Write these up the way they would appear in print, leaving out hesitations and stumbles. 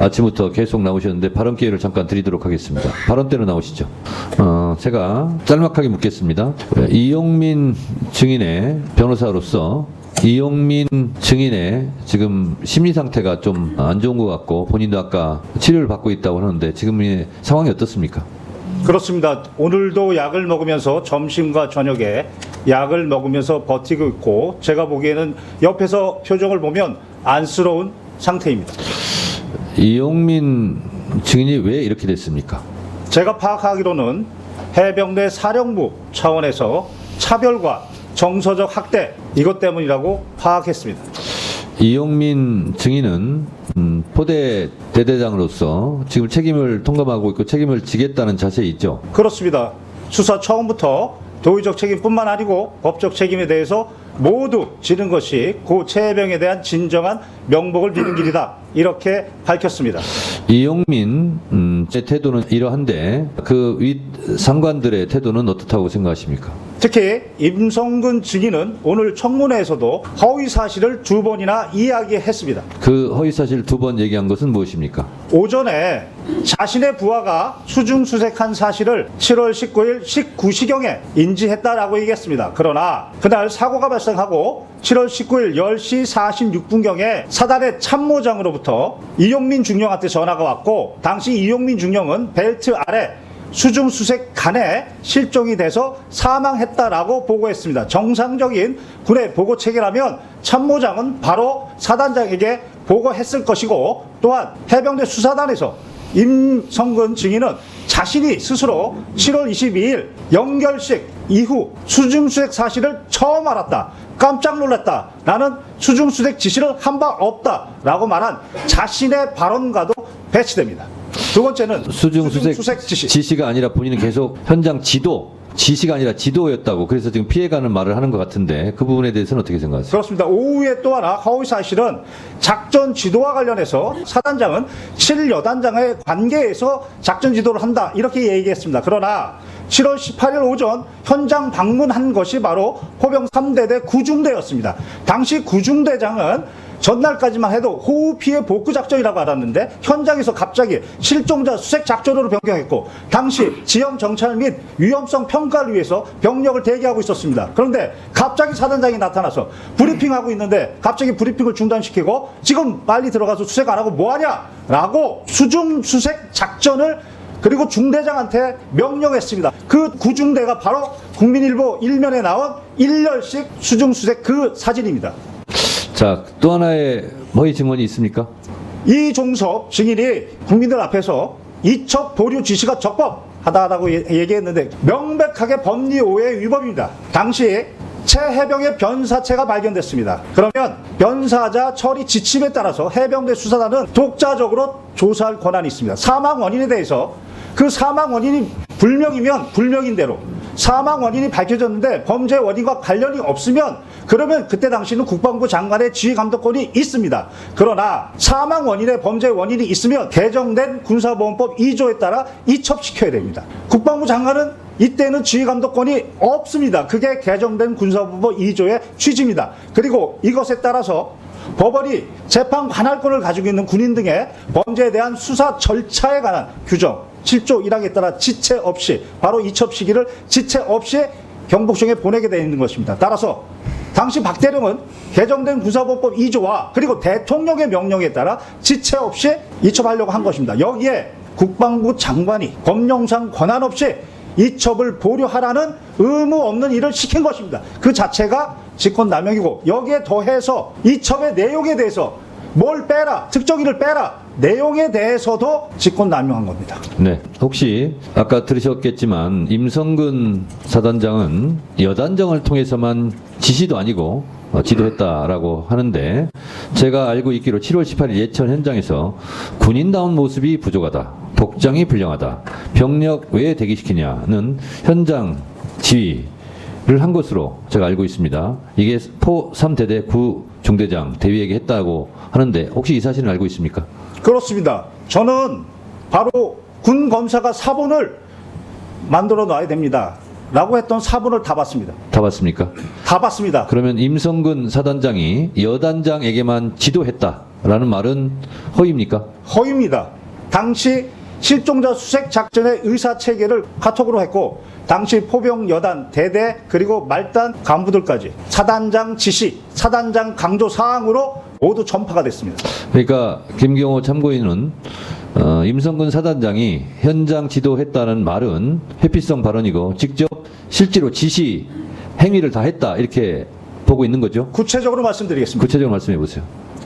아침부터 계속 나오셨는데 발언 기회를 잠깐 드리도록 하겠습니다. 발언 때로 나오시죠. 제가 짤막하게 묻겠습니다. 이용민 증인의 변호사로서 이용민 증인의 지금 심리 상태가 좀 안 좋은 것 같고 본인도 아까 치료를 받고 있다고 하는데 지금의 상황이 어떻습니까? 그렇습니다. 오늘도 약을 먹으면서 점심과 저녁에 약을 먹으면서 버티고 있고 제가 보기에는 옆에서 표정을 보면 안쓰러운 상태입니다. 이용민 증인이 왜 이렇게 됐습니까? 제가 파악하기로는 해병대 사령부 차원에서 차별과 정서적 학대 이것 때문이라고 파악했습니다. 이용민 증인은 포대 대대장으로서 지금 책임을 통감하고 있고 책임을 지겠다는 자세에 있죠. 그렇습니다. 수사 처음부터 도의적 책임뿐만 아니고 법적 책임에 대해서 모두 지는 것이 고 최해병에 대한 진정한 명복을 비는 길이다. 이렇게 밝혔습니다. 이용민 제 태도는 이러한데 그 윗 상관들의 태도는 어떻다고 생각하십니까? 특히 임성근 증인은 오늘 청문회에서도 허위 사실을 2번이나 이야기했습니다. 그 허위사실 2번 얘기한 것은 무엇입니까? 오전에 자신의 부하가 수중수색한 사실을 7월 19일 19시경에 인지했다라고 얘기했습니다. 그러나 그날 사고가 발생하고 7월 19일 10시 46분경에 사단의 참모장으로부터 이용민 중령한테 전화가 왔고 당시 이용민 중령은 벨트 아래 수중수색간에 실종이 돼서 사망했다라고 보고했습니다. 정상적인 군의 보고 체계라면 참모장은 바로 사단장에게 보고했을 것이고 또한 해병대 수사단에서 임성근 증인은 자신이 스스로 7월 22일 영결식 이후 수중수색 사실을 처음 알았다. 깜짝 놀랐다. 나는 수중수색 지시를 한 바 없다. 라고 말한 자신의 발언과도 배치됩니다. 두 번째는 수중수색 지시가 아니라 본인은 계속 현장 지시가 아니라 지도였다고 그래서 지금 피해가는 말을 하는 것 같은데 그 부분에 대해서는 어떻게 생각하세요? 그렇습니다. 오후에 또 하나 허위 사실은 작전 지도와 관련해서 사단장은 7여단장의 관계에서 작전 지도를 한다 이렇게 얘기했습니다. 그러나 7월 18일 오전 현장 방문한 것이 바로 포병 3대대 구중대였습니다. 당시 구중대장은 전날까지만 해도 호우 피해 복구 작전이라고 알았는데 현장에서 갑자기 실종자 수색 작전으로 변경했고 당시 지형 정찰 및 위험성 평가를 위해서 병력을 대기하고 있었습니다. 그런데 갑자기 사단장이 나타나서 브리핑하고 있는데 갑자기 브리핑을 중단시키고 지금 빨리 들어가서 수색 안 하고 뭐하냐 라고 수중 수색 작전을 그리고 중대장한테 명령했습니다. 그 구중대가 바로 국민일보 1면에 나온 일렬식 수중수색 그 사진입니다. 자, 또 하나의 허위 증언이 있습니까? 이종섭 증인이 국민들 앞에서 이첩 보류 지시가 적법하다라고 얘기했는데 명백하게 법리 오해 위법입니다. 당시 최해병의 변사체가 발견됐습니다. 그러면 변사자 처리 지침에 따라서 해병대 수사단은 독자적으로 조사할 권한이 있습니다. 사망 원인에 대해서 그 사망 원인이 불명이면 불명인 대로 사망 원인이 밝혀졌는데 범죄 원인과 관련이 없으면 그러면 그때 당시는 국방부 장관의 지휘 감독권이 있습니다. 그러나 사망 원인에 범죄 원인이 있으면 개정된 군사보험법 2조에 따라 이첩시켜야 됩니다. 국방부 장관은 이때는 지휘 감독권이 없습니다. 그게 개정된 군사보험법 2조의 취지입니다. 그리고 이것에 따라서 법원이 재판 관할권을 가지고 있는 군인 등의 범죄에 대한 수사 절차에 관한 규정 7조 1항에 따라 지체 없이 바로 이첩 시기를 지체 없이 경복청에 보내게 되어 있는 것입니다. 따라서 당시 박 대령은 개정된 군사보험법 2조와 그리고 대통령의 명령에 따라 지체 없이 이첩하려고 한 것입니다. 여기에 국방부 장관이 법령상 권한 없이 이첩을 보류하라는 의무 없는 일을 시킨 것입니다. 그 자체가 직권남용이고 여기에 더해서 이첩의 내용에 대해서 뭘 빼라, 특정인을 빼라, 내용에 대해서도 직권남용한 겁니다. 네, 혹시 아까 들으셨겠지만 임성근 사단장은 여단장을 통해서만 지시도 아니고 지도했다라고 하는데 제가 알고 있기로 7월 18일 예천 현장에서 군인다운 모습이 부족하다, 복장이 불량하다, 병력 왜 대기시키냐는 현장 지휘를 한 것으로 제가 알고 있습니다. 이게 포 3대대 구 중대장 대위에게 했다고 하는데 혹시 이 사실은 알고 있습니까? 그렇습니다. 저는 바로 군 검사가 사본을 만들어 놔야 됩니다. 라고 했던 사본을 다 봤습니다. 다 봤습니까? 다 봤습니다. 그러면 임성근 사단장이 여단장에게만 지도했다. 했다라는 말은 허위입니까? 허위입니다. 당시 실종자 수색 작전의 의사 체계를 카톡으로 했고 당시 포병 여단 대대 그리고 말단 간부들까지 사단장 지시, 사단장 강조 사항으로 모두 전파가 됐습니다. 그러니까 김경호 참고인은 임성근 사단장이 현장 지도했다는 말은 회피성 발언이고 직접 실제로 지시 행위를 다 했다 이렇게 보고 있는 거죠. 구체적으로 말씀드리겠습니다. 구체적으로 말씀해 보세요.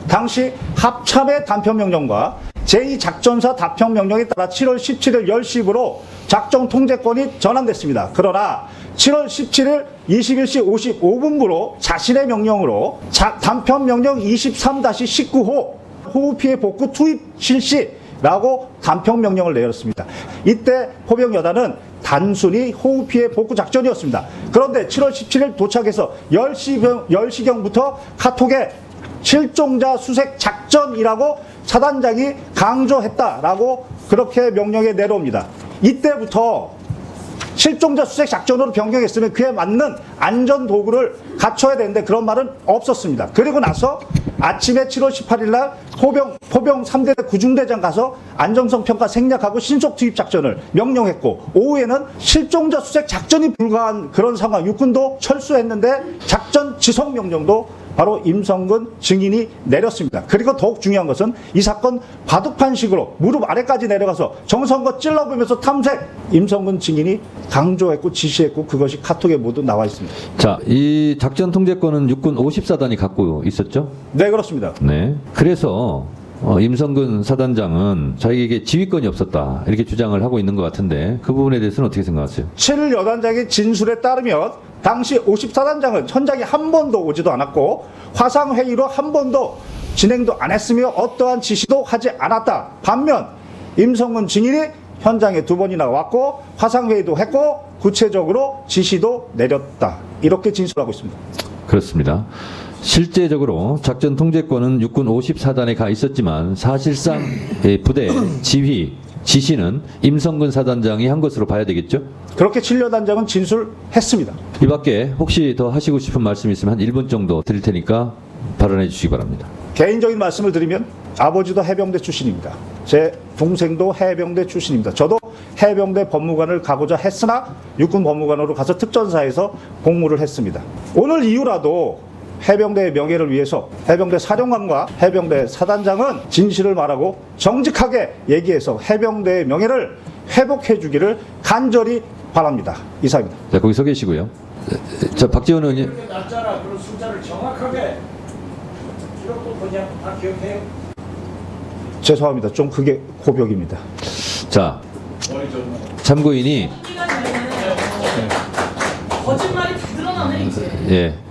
당시 합참의 단편명령과 제2작전사 답편명령에 따라 7월 17일 10시부로 작전 통제권이 전환됐습니다. 그러나 7월 17일 21시 55분부로 자신의 명령으로 단편명령 23-19호 호우피해 복구 투입 실시라고 단편명령을 내렸습니다. 이때 포병여단은 단순히 호우피해 복구 작전이었습니다. 그런데 7월 17일 도착해서 10시경부터 카톡에 실종자 수색 작전이라고 사단장이 강조했다라고 그렇게 명령에 내려옵니다. 이때부터 실종자 수색 작전으로 변경했으면 그에 맞는 안전 도구를 갖춰야 되는데 그런 말은 없었습니다. 그리고 나서 아침에 7월 18일 날 포병 3대 구중대장 가서 안정성 평가 생략하고 신속 투입 작전을 명령했고 오후에는 실종자 수색 작전이 불가한 그런 상황 육군도 철수했는데 작전 지속 명령도 바로 임성근 증인이 내렸습니다. 그리고 더욱 중요한 것은 이 사건 바둑판식으로 무릎 아래까지 내려가서 정성껏 찔러보면서 탐색 임성근 증인이 강조했고 지시했고 그것이 카톡에 모두 나와 있습니다. 자, 이 작전 통제권은 육군 54단이 갖고 있었죠? 네, 그렇습니다. 네. 그래서 임성근 사단장은 자기에게 지휘권이 없었다 이렇게 주장을 하고 있는 것 같은데 그 부분에 대해서는 어떻게 생각하세요? 7일 여단장의 진술에 따르면 당시 54단장은 현장에 한 번도 오지도 않았고 화상회의로 한 번도 진행도 안 했으며 어떠한 지시도 하지 않았다. 반면 임성근 증인이 현장에 2번이나 왔고 화상회의도 했고 구체적으로 지시도 내렸다. 이렇게 진술하고 있습니다. 그렇습니다. 실제적으로 작전 통제권은 육군 54단에 가 있었지만 사실상 부대 지휘, 지시는 임성근 사단장이 한 것으로 봐야 되겠죠? 그렇게 7여단장은 진술했습니다. 이 밖에 혹시 더 하시고 싶은 말씀 있으면 한 1분 정도 드릴 테니까 발언해 주시기 바랍니다. 개인적인 말씀을 드리면 아버지도 해병대 출신입니다. 제 동생도 해병대 출신입니다. 저도 해병대 법무관을 가고자 했으나 육군 법무관으로 가서 특전사에서 복무를 했습니다. 오늘 이후라도 해병대의 명예를 위해서 해병대 사령관과 해병대 사단장은 진실을 말하고 정직하게 얘기해서 해병대의 명예를 회복해 주기를 간절히 바랍니다. 이상입니다. 자, 거기 서 계시고요. 자, 박지원 의원님. 이렇게 날짜나 그런 숫자를 정확하게 기록도 그냥 다 기억해요. 죄송합니다. 좀 그게 고벽입니다. 자, 참고인이 거짓말이 다 드러나네 이제. 예.